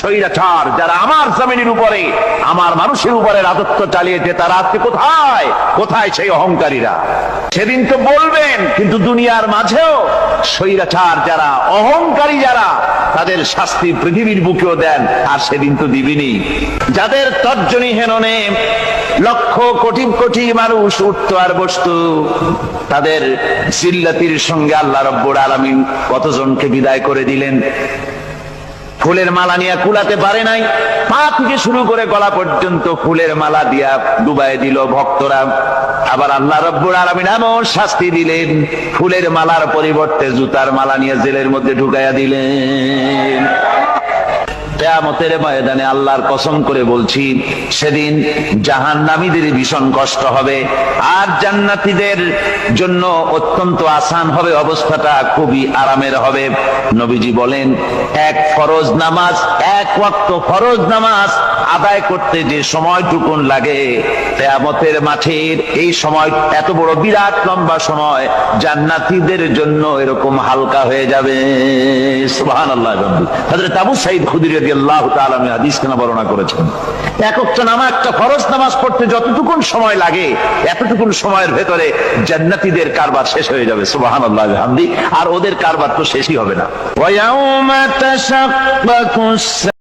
স্বৈরাচার যারা আমার জমিনের উপরে আমার মানুষের উপরে রাজত্ব চালিয়েছে তারা আজকে কোথায় কোথায় সেই অহংকারীরা? সেদিন তো বলবেন, কিন্তু দুনিয়ার মাঝেও স্বৈরাচার যারা অহংকারী যারা তাদের শাস্তি পৃথিবীর বুকেও দেন, আর সেদিন তো দিবেনই। যাদের তর্জনী হেননে লক্ষ কোটি কোটি মানুষ উঠতো আর বসতো, তাদের জিল্লাতির সঙ্গে আল্লাহ রাব্বুল আলামিন কতজনকে বিদায় করে দিলেন। ফুলের মালা নিয়ে কুলাতে পারে নাই, পা থেকে শুরু করে গলা পর্যন্ত ফুলের মালা দিয়া ডুবাই দিল ভক্তরা। আবার আল্লাহ রাব্বুল আলামিন এমন শাস্তি দিলেন, ফুলের মালার পরিবর্তে জুতার মালা নিয়ে জেলের মধ্যে ঢুকাইয়া দিলেন। কিয়ামতের ময়দানে আল্লাহর কসম করে বলছি, সেদিন জাহান্নামীদের ভীষণ কষ্ট হবে, আর জান্নাতীদের জন্য অত্যন্ত আসান হবে, অবস্থাটা খুবই আরামের হবে। নবীজি বলেন, এক ফরজ নামাজ, এক ওয়াক্ত ফরজ নামাজ আদায় করতে যে সময়টুকুন লাগে, কিয়ামতের মাঠের এই সময় এত বড় বিরাট লম্বা সময় জান্নাতীদের জন্য এরকম হালকা হয়ে যাবে। সুবহানাল্লাহ। হযরত আবু সাঈদ খুদরী রাদিয়াল্লাহু তাআলা হাদিস কেন বর্ণনা করেছেন, এক ওয়াক্ত নামাজ, একটা ফরজ নামাজ পড়তে যতটুকুন সময় লাগে এতটুকুন সময়ের ভেতরে জান্নাতীদের কারবার শেষ হয়ে যাবে। সুবহানাল্লাহ ওয়া বিহামদি। আর ওদের কারবার তো শেষই হবে না। ওয়া ইয়াউমা তাশাক্কাকুস